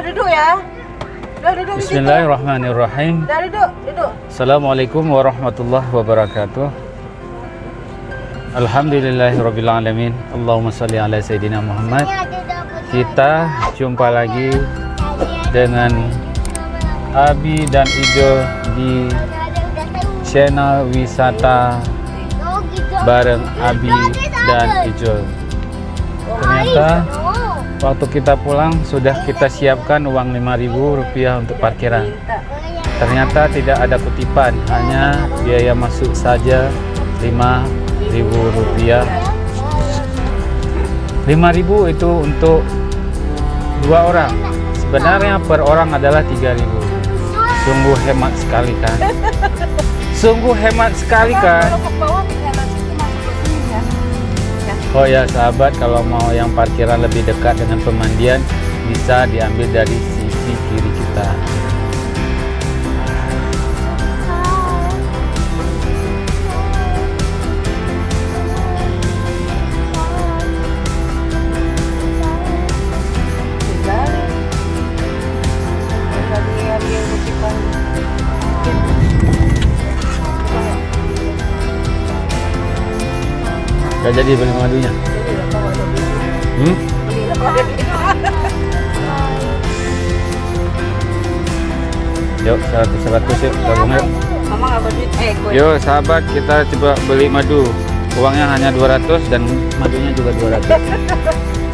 duduk ya. Udah duduk. Bismillahirrahmanirrahim. Udah duduk. Assalamualaikum warahmatullahi wabarakatuh. Alhamdulillahirabbil alamin. Allahumma shalli ala sayidina Muhammad. Kita jumpa lagi dengan Abi dan Ijol di channel wisata bareng Abi dan Ijol. Ternyata waktu kita pulang sudah kita siapkan uang Rp5.000 untuk parkiran. Ternyata tidak ada kutipan, hanya biaya masuk saja Rp5.000. Rp5.000 itu untuk 2 orang. Sebenarnya per orang adalah Rp3.000. Sungguh hemat sekali kan? Sungguh hemat sekali kan? Oh ya sahabat, kalau mau yang parkiran lebih dekat dengan pemandian bisa diambil dari sisi kiri kita. Gak jadi beli madunya. Yuk 100 yuk gabung yuk. Mama nggak berduit. Yuk sahabat, kita coba beli madu. Uangnya hanya 200 dan madunya juga 200.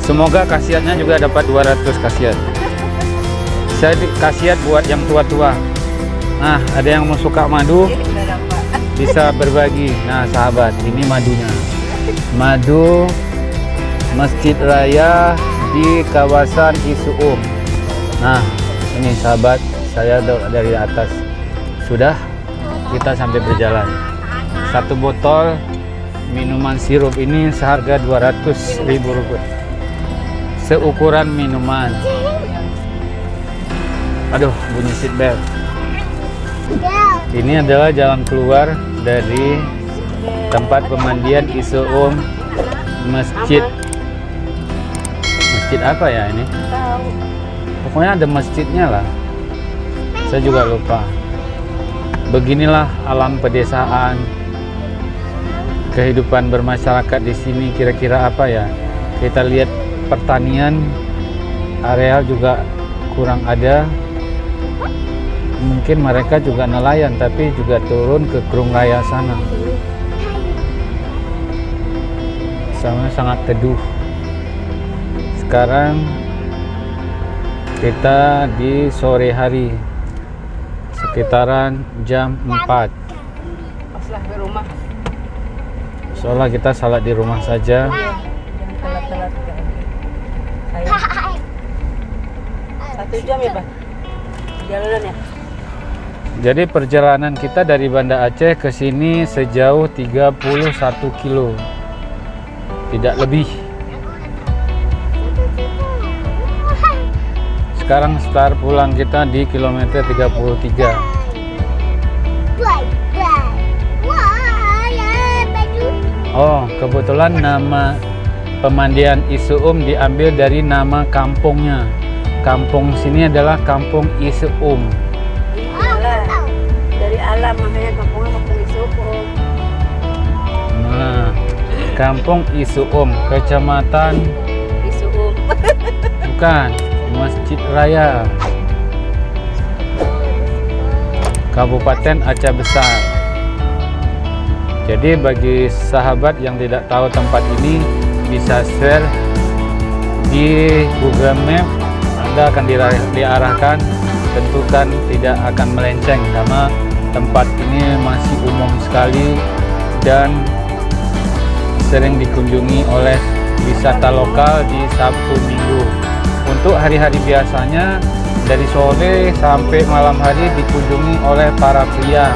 Semoga khasiatnya juga dapat 200 khasiat. Saya khasiat buat yang tua-tua. Nah, ada yang mau suka madu bisa berbagi. Nah sahabat, ini madunya. Madu Masjid Raya di kawasan Isuum. Nah ini sahabat, saya dari atas sudah kita sampai berjalan. Satu botol minuman sirup ini seharga Rp200.000 seukuran minuman. Aduh, bunyi seatbelt. Ini adalah jalan keluar dari tempat pemandian Isuum. Masjid apa ya ini? Pokoknya ada masjidnya lah. Saya juga lupa. Beginilah alam pedesaan. Kehidupan bermasyarakat di sini kira-kira apa ya? Kita lihat pertanian, areal juga kurang ada. Mungkin mereka juga nelayan tapi juga turun ke Krung Raya sana. Sangat teduh. Sekarang kita di sore hari sekitaran jam 4. Paslah ke rumah. Soalnya kita salat di rumah saja. Jangan telat-telat. 1 jam ya, Bang? Perjalanan ya? Jadi perjalanan kita dari Banda Aceh ke sini sejauh 31 kilo. Tidak lebih. Sekarang start pulang kita di kilometer 33. Oh, kebetulan nama pemandian Isuum diambil dari nama kampungnya. Kampung sini adalah Kampung Isuum. Dari alam makanya kampungnya Kampung Isuum. Nah, Kampung Isuum, Kecamatan Isuum. bukan, Masjid Raya, Kabupaten Aceh Besar. Jadi bagi sahabat yang tidak tahu tempat ini bisa share di Google Map, Anda akan diarahkan, tentukan tidak akan melenceng karena tempat ini masih umum sekali dan sering dikunjungi oleh wisata lokal di Sabtu Minggu. Untuk hari-hari biasanya dari sore sampai malam hari dikunjungi oleh para pria.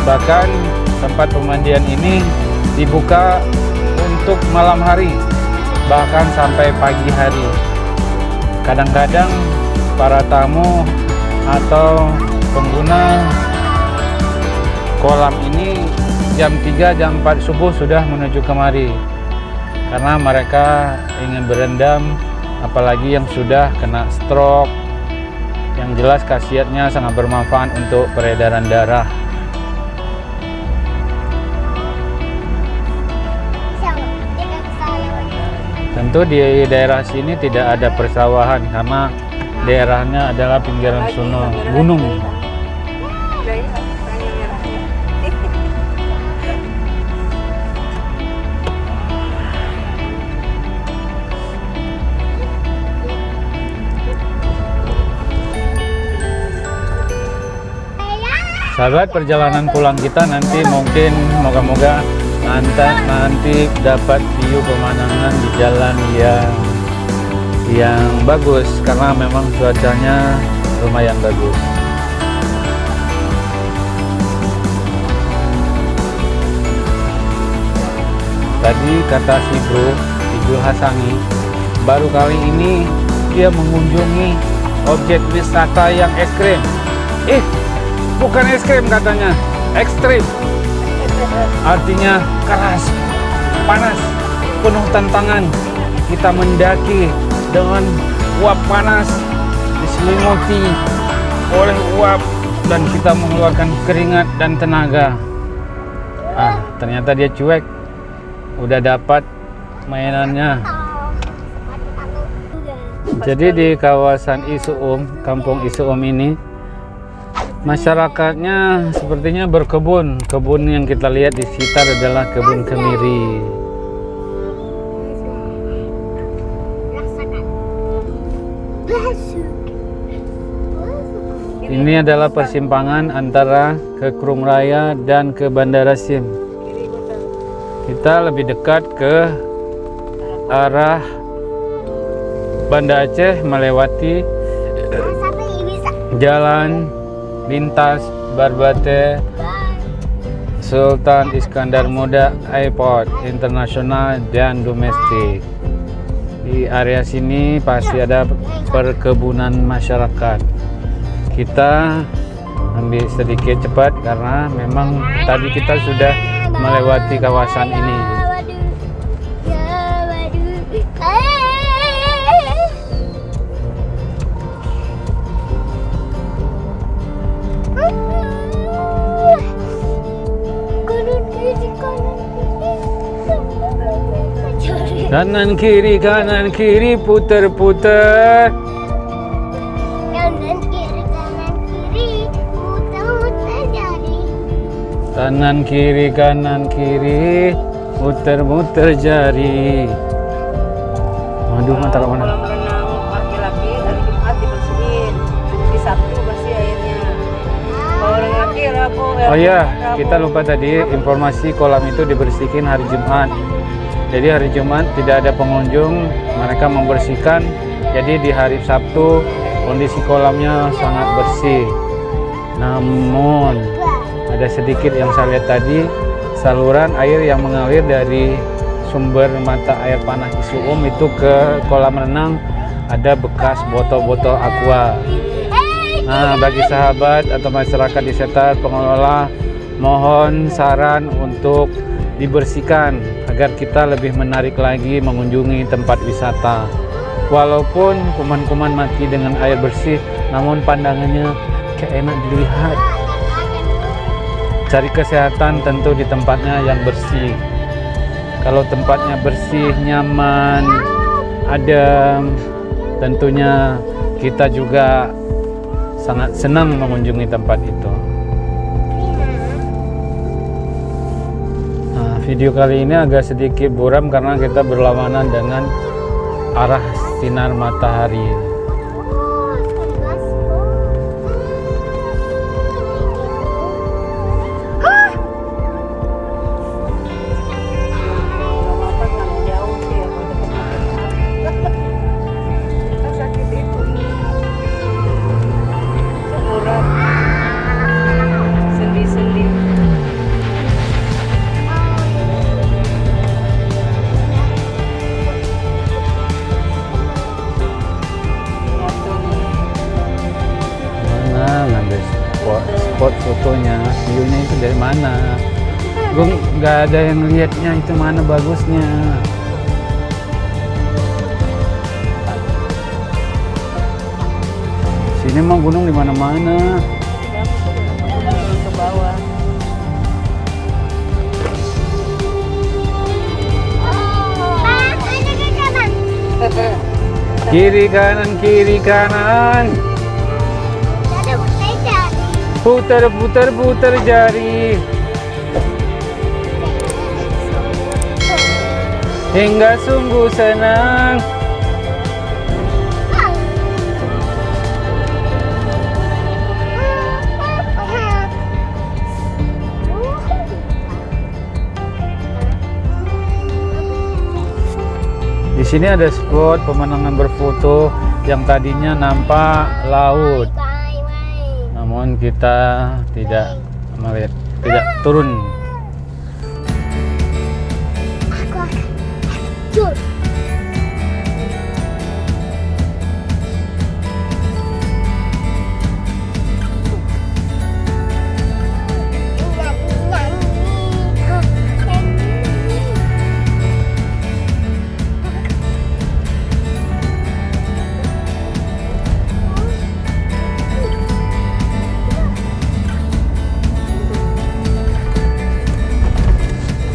Bahkan tempat pemandian ini dibuka untuk malam hari, bahkan sampai pagi hari. Kadang-kadang para tamu atau pengguna kolam ini jam 3, jam 4 subuh sudah menuju kemari karena mereka ingin berendam, apalagi yang sudah kena stroke Yang jelas khasiatnya sangat bermanfaat untuk peredaran darah. Tentu di daerah sini tidak ada persawahan karena daerahnya adalah pinggiran gunung. Sahabat, perjalanan pulang kita nanti mungkin moga-moga nanti dapat view pemandangan di jalan yang bagus karena memang cuacanya lumayan bagus. Tadi kata si Bro Hasani, baru kali ini dia mengunjungi objek wisata yang ekstrim. Bukan es krim katanya, ekstrim. Artinya keras, panas, penuh tantangan. Kita mendaki dengan uap panas, diselimuti oleh uap, dan kita mengeluarkan keringat dan tenaga. Ternyata dia cuek. Udah dapat mainannya. Jadi di kawasan Isuum, kampung Isuum ini, masyarakatnya sepertinya berkebun. Kebun yang kita lihat di sekitar adalah kebun kemiri. Ini adalah persimpangan antara ke Krung Raya dan ke Bandara Sim. Kita lebih dekat ke arah Banda Aceh melewati jalan lintas Barbate Sultan Iskandar Muda Airport Internasional dan domestik. Di area sini pasti ada perkebunan masyarakat. Kita ambil sedikit cepat karena memang tadi kita sudah melewati kawasan ini. Kanan kiri puter-puter. Kanan kiri puter-puter jari. Kanan kiri muter-muter jari. Aduh, mata ke mana? Kolam renang laki-laki hari Jumat dibersihin, di Sabtu bersih airnya. Kalau orang laki Rabu. Oh iya, kita lupa tadi informasi kolam itu dibersihin hari Jumat. Jadi hari Jumat tidak ada pengunjung, mereka membersihkan. Jadi di hari Sabtu kondisi kolamnya sangat bersih. Namun ada sedikit yang saya lihat tadi, saluran air yang mengalir dari sumber mata air panas Isuum itu ke kolam renang ada bekas botol-botol aqua. Nah, bagi sahabat atau masyarakat di sekitar pengelola, mohon saran untuk dibersihkan agar kita lebih menarik lagi mengunjungi tempat wisata. Walaupun kuman-kuman mati dengan air bersih, namun pandangannya kayak enak dilihat. Cari kesehatan tentu di tempatnya yang bersih. Kalau tempatnya bersih, nyaman, adem, tentunya kita juga sangat senang mengunjungi tempat itu. Nah, video kali ini agak sedikit buram karena kita berlawanan dengan arah sinar matahari. Spot fotonya, view-nya itu dari mana? Gue nggak ada yang lihatnya itu mana bagusnya. sini mah gunung di mana-mana. Turun ke bawah. Kiri kanan, kiri kanan. Putar, putar, putar jari. Hingga sungguh senang. Di sini ada spot pemandangan berfoto yang tadinya nampak laut, namun kita tidak melihat, tidak turun.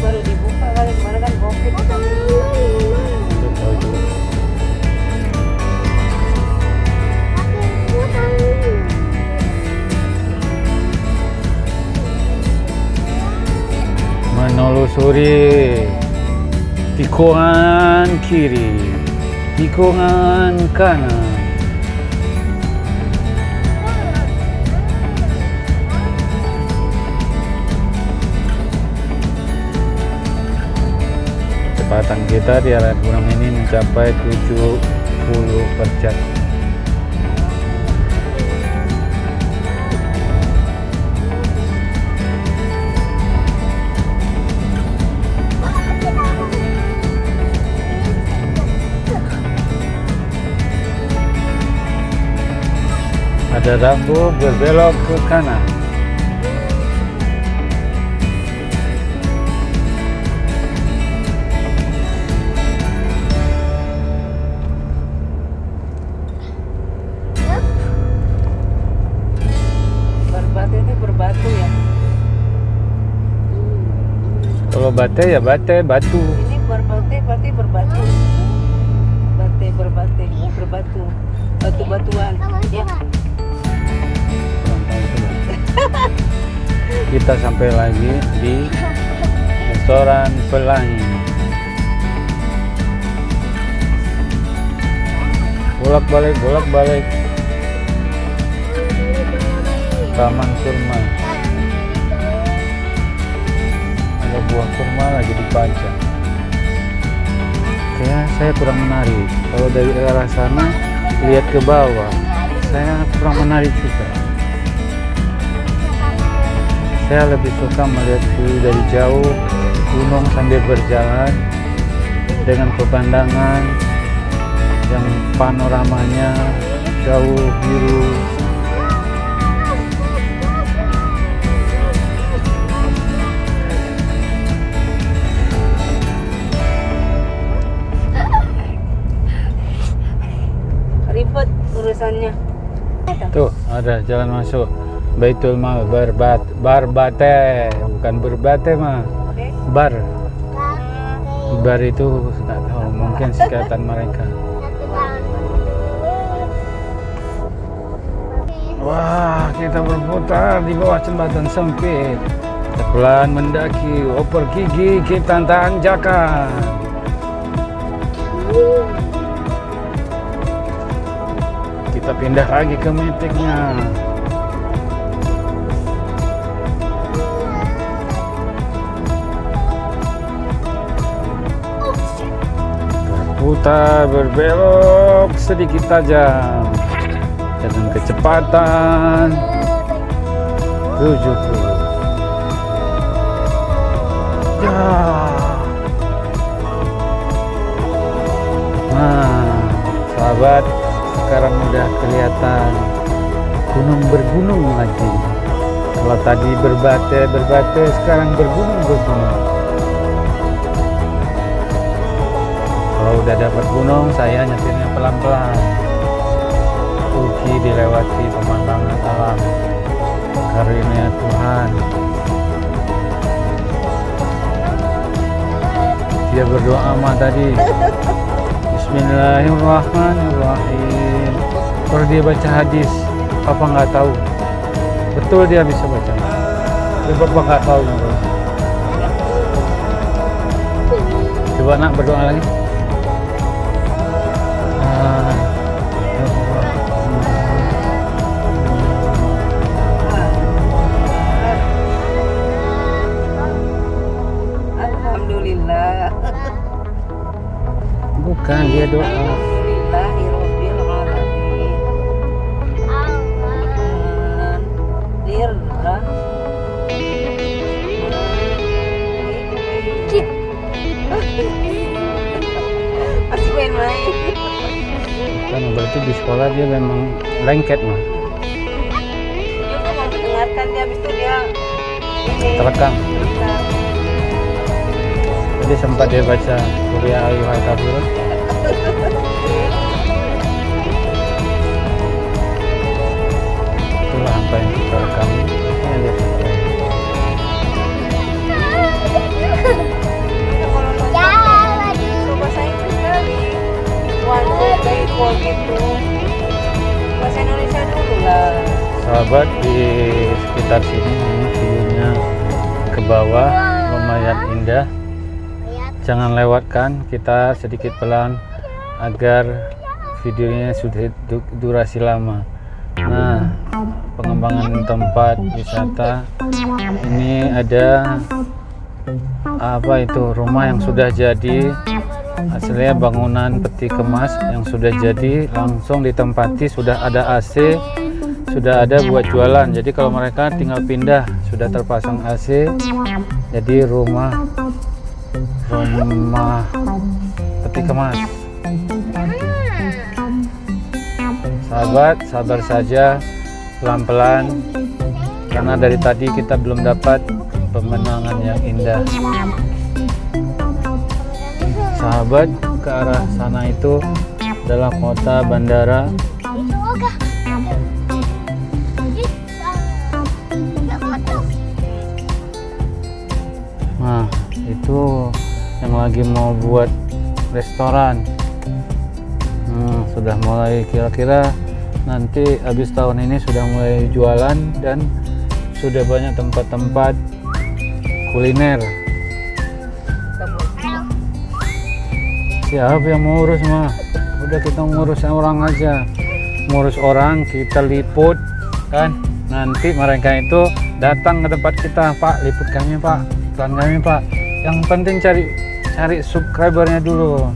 Baru dibuka kali kemarin kan COVID. Menelusuri tikungan kiri, tikungan kanan. Kecepatan kita di area gunung ini mencapai 70 per jam. Ada rambu berbelok ke kanan. Berbatu itu berbatu ya. Kalau bate ya bate, batu. Ini berbatu berarti berbatu. Bate berbatu, berbatu. Batu-batuan. Ya. Kurang tahu itu, Bang. Kita sampai lagi di restoran Pelangi. Bolak-balik, bolak-balik. Taman kurma. Ada buah kurma lagi dipajang. Kayak saya kurang menarik. Kalau dari arah sana lihat ke bawah, saya kurang menarik juga. Saya lebih suka melihat view dari jauh gunung sambil berjalan dengan pemandangan yang panoramanya jauh biru. Ribet urusannya. Tuh ada jalan masuk Baitul Mal Barbate, bukan berbate mah, Oke. bar. Bar itu nggak tahu, mungkin singkatan mereka. Wah, kita berputar di bawah jembatan sempit. Kita pelan mendaki oper gigi kita tanjakan. Kita pindah lagi ke metiknya. Berputar berbelok sedikit tajam dengan kecepatan 70. Ya. Nah, sahabat, sekarang udah kelihatan gunung bergunung lagi. Kalau tadi berbate, sekarang bergunung. Kalau udah dapat gunung, saya nyetirnya pelan-pelan. Pergi dilewati pemandangan alam, karunia Tuhan. Dia berdoa mah tadi. Bismillahirrahmanirrahim. Kalau dia baca hadis, Papa nggak tahu. Betul dia bisa baca. Tapi Papa nggak tahu. Coba nak berdoa lagi. Alhamdulillah. Bukan, dia doa. Alhamdulillahirabbil alamin. Lirrah. Masih main-main. Kan berarti di sekolah dia memang lengket mah. Dia tuh mau mendengarkan dia, habis itu dia ini Terekam. terekam. Jadi sempat dia baca Qul ya ayyuhal kafirun. Itulah apa yang kita rekam. Ini lihat. Kalau nonton suka bahasa Inggris kali. One, two, three, four gitu. Bahasa Indonesia dulu lah. Sahabat, di sekitar sini view-nya ke bawah lumayan indah. Jangan lewatkan, kita sedikit pelan agar videonya sudah durasi lama. Nah, pengembangan tempat wisata ini ada apa itu, rumah yang sudah jadi, aslinya bangunan peti kemas yang sudah jadi langsung ditempati, sudah ada AC, sudah ada buat jualan. Jadi kalau mereka tinggal pindah, sudah terpasang AC, jadi rumah peti kemas. Sahabat, sabar saja, pelan-pelan, karena dari tadi kita belum dapat pemandangan yang indah. Sahabat, ke arah sana itu adalah kota bandara. Nah, itu yang lagi mau buat restoran. Sudah mulai, kira-kira nanti habis tahun ini sudah mulai jualan dan sudah banyak tempat-tempat kuliner. Siapa yang mau urus mah? Udah kita ngurus orang aja. Ngurus orang, kita liput kan. Nanti mereka itu datang ke tempat kita, Pak, liput kami Pak, iklan kami Pak. Yang penting cari subscribernya dulu.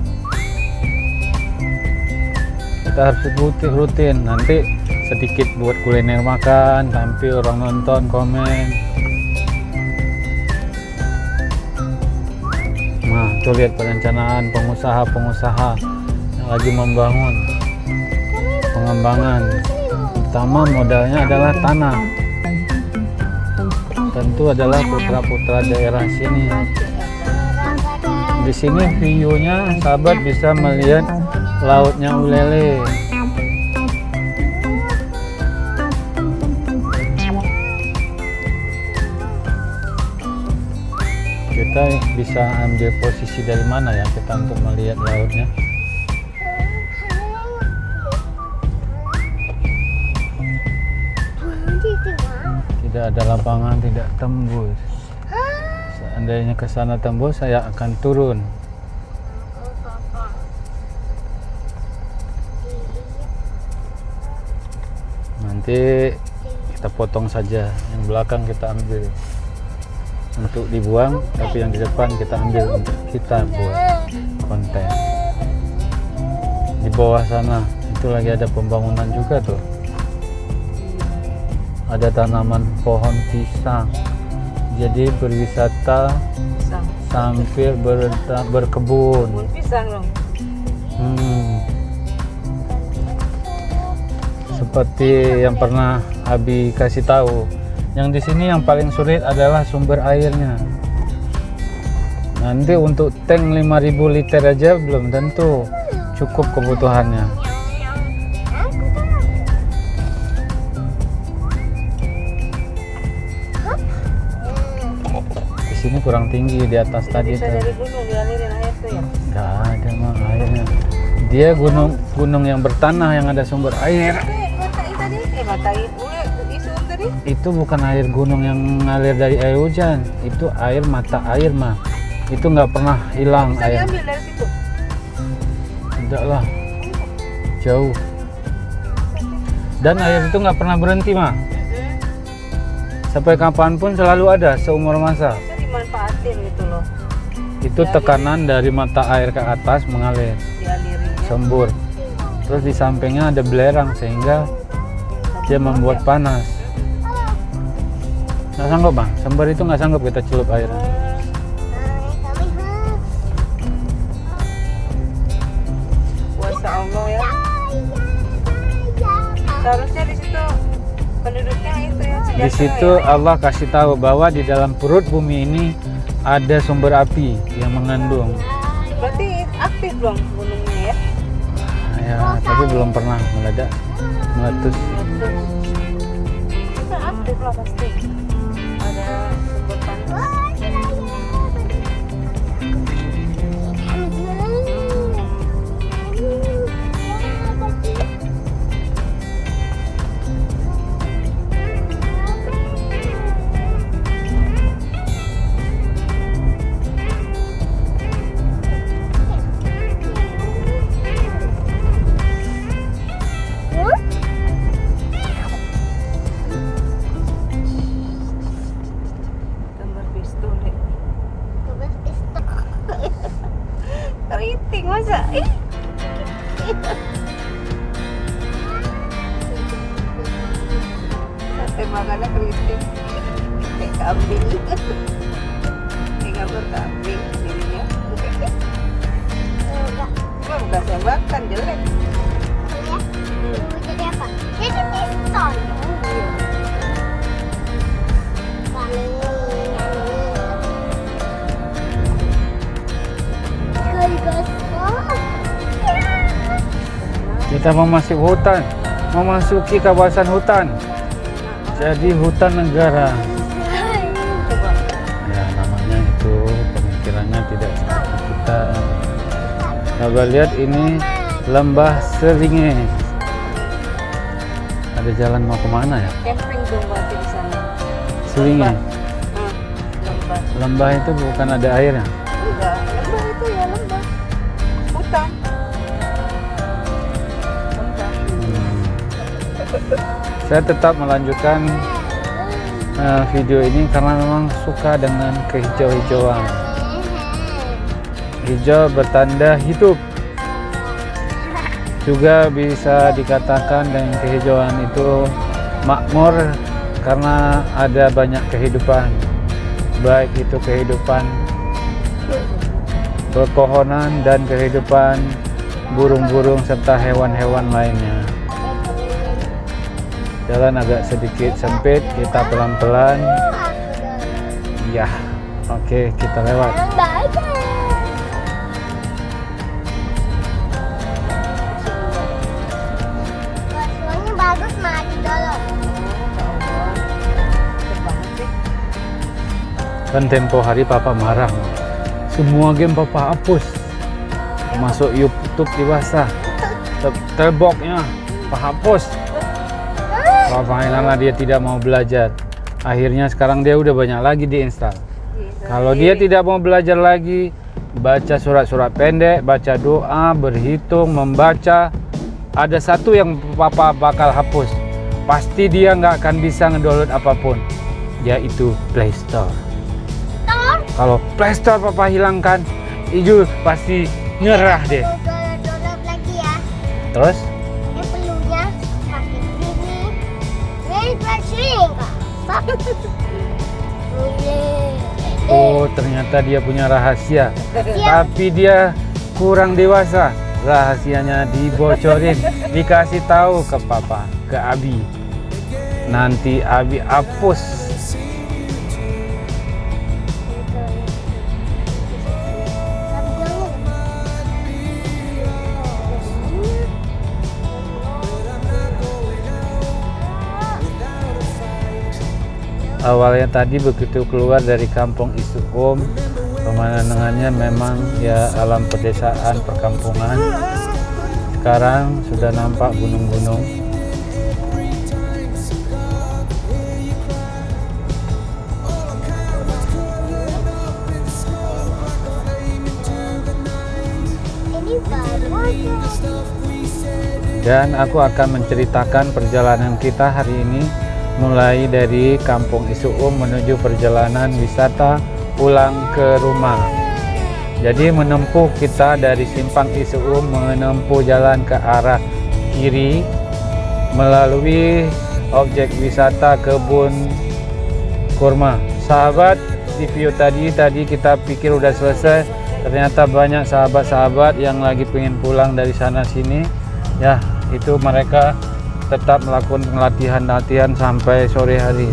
Kita harus rutin, nanti sedikit buat kuliner makan, tampil orang nonton, komen. Nah, tuh lihat perencanaan pengusaha-pengusaha yang lagi membangun pengembangan. Pertama modalnya adalah tanah. Tentu adalah putra-putra daerah sini. Di sini view-nya sahabat bisa melihat lautnya Ulele. Kita bisa ambil posisi dari mana ya kita untuk melihat lautnya? Tidak ada lapangan, tidak tembus. Seandainya ke sana tembus, saya akan turun. Nanti kita potong saja, yang belakang kita ambil untuk dibuang, tapi yang di depan kita ambil untuk kita buat konten. Di bawah sana itu lagi ada pembangunan juga tuh. Ada tanaman pohon pisang. Jadi berwisata sambil berkebun. Kebun pisang dong. Seperti yang pernah Abi kasih tahu, yang di sini yang paling sulit adalah sumber airnya. Nanti untuk tank 5.000 liter aja belum tentu cukup kebutuhannya. sini kurang tinggi di atas tadi Bisa tuh. dari gunung dialirin air tuh ya. Nggak ada mah airnya. Dia gunung yang bertanah yang ada sumber air. Matai tadi, matai ule isu tadi. Itu bukan air gunung yang ngalir dari air hujan. Itu air mata air mah. Itu nggak pernah hilang Bisa air. diambil dari situ. Tidak lah, jauh. Dan air itu nggak pernah berhenti mah. Sampai kapanpun selalu ada seumur masa. Bisa dimanfaatin gitu loh. Itu tekanan dari mata air ke atas mengalir, Dialirin ya. sembur. Terus di sampingnya ada belerang sehingga dia membuat panas. Nggak sanggup bang, sumber itu nggak sanggup kita celup air. Kuasa Allah ya. Seharusnya di situ penduduknya itu ya. Di sejahtera situ ya. Allah kasih tahu bahwa di dalam perut bumi ini ada sumber api yang mengandung. Berarti aktif dong gunungnya ya. Ya, tapi belum pernah meledak, meletus. Bisa aktif lah pasti. Ada sumber panas. Gambar pistol deh. Keriting masa? Ih. Sate makannya keriting. Kayak kambing. Kayak gambar kambing jadinya. Cuma bukan saya makan, jelek. Jadi apa? Jadi pistol. Kita memasuki hutan, memasuki kawasan hutan. Jadi hutan negara. Coba. Ya namanya itu pemikirannya tidak seperti kita. Coba lihat ini lembah Seringe. Ada jalan mau kemana ya? Camping dong berarti di sana. Seringe. Lembah. Lembah itu bukan ada airnya. Enggak, lembah itu ya lembah. Hutan. Lembah. Saya tetap melanjutkan video ini karena memang suka dengan kehijau-hijauan. Hijau bertanda hidup. Juga bisa dikatakan dengan kehijauan itu makmur karena ada banyak kehidupan. Baik itu kehidupan pepohonan dan kehidupan burung-burung serta hewan-hewan lainnya. Jalan agak sedikit sempit, kita pelan-pelan. Ya, oke, kita lewat. Suaranya bagus mati dulu. Kan tempo hari papa marah. Semua game papa hapus. Masuk YouTube dewasa. Terboknya papa hapus. Papa dia tidak mau belajar. Akhirnya sekarang dia udah banyak lagi diinstal. Kalau dia tidak mau belajar lagi, baca surat-surat pendek, baca doa, berhitung, membaca, ada satu yang papa bakal hapus. Pasti dia nggak akan bisa ngedownload apapun, yaitu Play Store. Kalau Play Store papa hilangkan, Ijul pasti nyerah deh. Download lagi ya. Terus? Ini pelunya pakai sini. Ini flashing kak. Oh, ternyata dia punya rahasia. Tapi dia kurang dewasa. Rahasianya dibocorin, dikasih tahu ke papa, ke Abi. Nanti Abi hapus. Awalnya tadi begitu keluar dari kampung Isuum, pemandangannya memang ya alam pedesaan, perkampungan. Sekarang sudah nampak gunung-gunung. Ini bagus. Dan aku akan menceritakan perjalanan kita hari ini, mulai dari kampung Isuum menuju perjalanan wisata pulang ke rumah. Jadi menempuh kita dari simpang Isuum, menempuh jalan ke arah kiri melalui objek wisata kebun kurma. Sahabat, di video tadi kita pikir udah selesai, ternyata banyak sahabat-sahabat yang lagi pengen pulang dari sana sini. Ya, itu mereka tetap melakukan latihan sampai sore hari.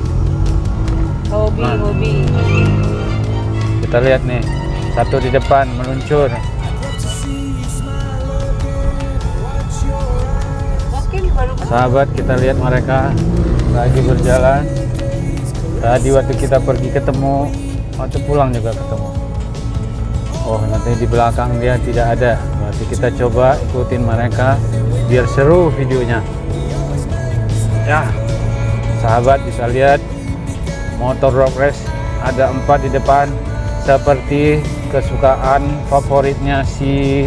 Hobi. Kita lihat nih, satu di depan meluncur. Mungkin baru Sahabat, kita lihat mereka lagi berjalan. Tadi waktu kita pergi ketemu, waktu pulang juga ketemu. Oh, nanti di belakang dia tidak ada. Berarti kita coba ikutin mereka biar seru videonya. Ya, sahabat bisa lihat motor road race ada 4 di depan, seperti kesukaan favoritnya si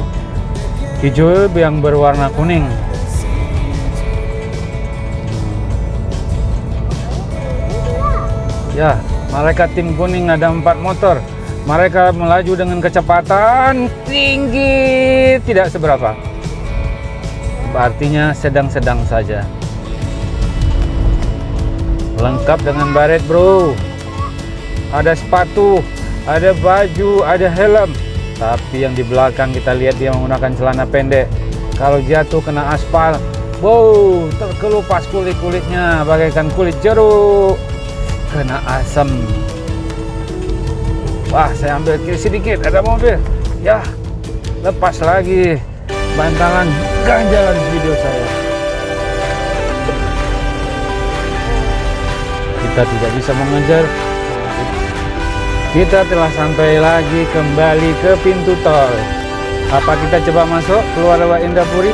hijau yang berwarna kuning. Ya, mereka tim kuning ada 4 motor. Mereka melaju dengan kecepatan tinggi, tidak seberapa. Artinya sedang-sedang saja. Lengkap dengan baret, bro. Ada sepatu, ada baju, ada helm. Tapi yang di belakang kita lihat dia menggunakan celana pendek. Kalau jatuh kena aspal, wow, terkelupas kulit-kulitnya bagaikan kulit jeruk. Kena asam. Wah, saya ambil kiri sedikit, ada mobil. Ya, lepas lagi bantalan ganjalan video saya. Kita tidak bisa mengejar. Kita telah sampai lagi kembali ke pintu tol. Apa kita coba masuk keluar lewat Indapuri?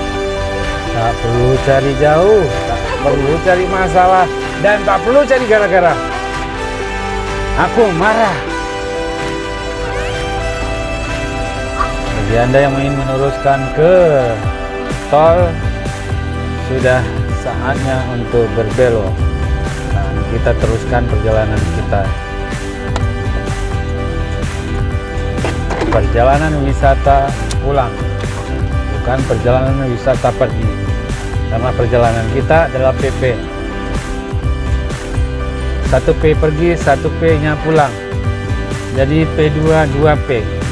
Tak perlu cari jauh, tak perlu cari masalah, dan tak perlu cari gara-gara. Aku marah. Bagi Anda yang ingin meneruskan ke tol, sudah saatnya untuk berbelok. Dan kita teruskan perjalanan kita. Perjalanan wisata pulang, bukan perjalanan wisata pergi. Karena perjalanan kita adalah PP. 1P pergi, 1P-nya pulang. Jadi P2, 2P.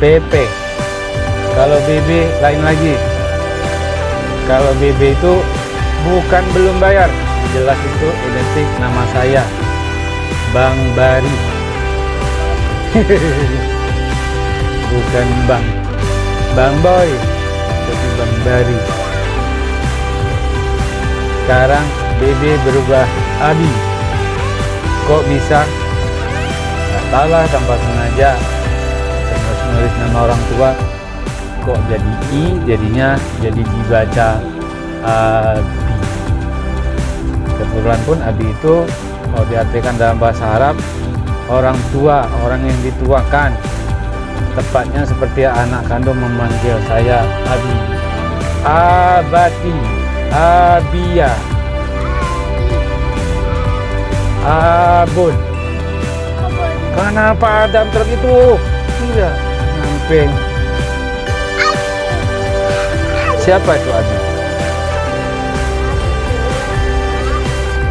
PP. Kalau BB lain lagi. Kalau BB itu bukan belum bayar. Jelas itu identik nama saya, Bang Bari. Bukan Bang Boy, tapi Bang Bari. Sekarang BB berubah Abi. Kok bisa? Nggak tahu lah, tanpa sengaja. Nulis nama orang tua, kok jadi I, jadinya jadi dibaca Abi. Kebetulan pun Abi itu kalau diartikan dalam bahasa Arab, orang tua, orang yang dituakan. Tepatnya seperti anak kandung memanggil saya Abi. Abati, Abia, Abun. Kenapa Adam truk itu? Tidak, nyamping. Siapa itu Abi?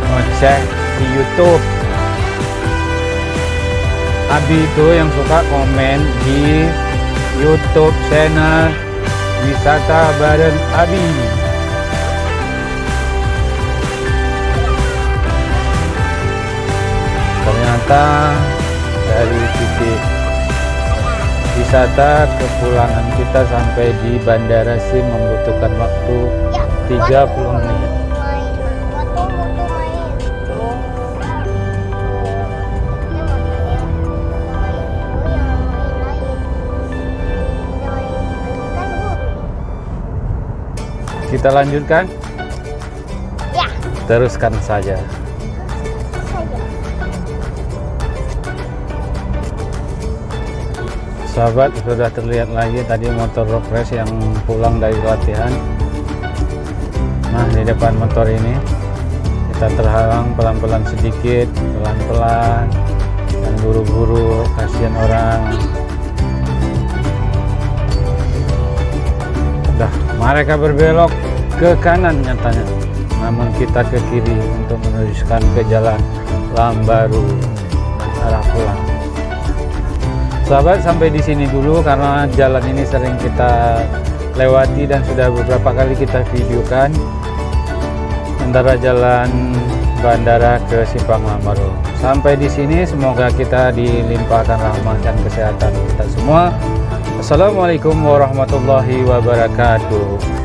Ngecek di YouTube. Abi itu yang suka komen di YouTube channel Wisata Bareng Abi. Ternyata dari titik wisata kepulangan kita sampai di Bandara SIM membutuhkan waktu 30 menit. Kita lanjutkan? Ya, Teruskan saja. saja. Sahabat, sudah terlihat lagi tadi motor road race yang pulang dari latihan. Nah, di depan motor ini kita terhalang pelan-pelan sedikit, pelan-pelan, dan buru-buru, kasihan orang. Dah, mereka berbelok ke kanan nyatanya, namun kita ke kiri untuk meneruskan ke jalan Lambaru arah pulang. Sahabat, sampai di sini dulu karena jalan ini sering kita lewati dan sudah beberapa kali kita videokan, antara jalan bandara ke Simpang Lambaru. Sampai di sini semoga kita dilimpahkan rahmat dan kesehatan kita semua. Assalamualaikum warahmatullahi wabarakatuh.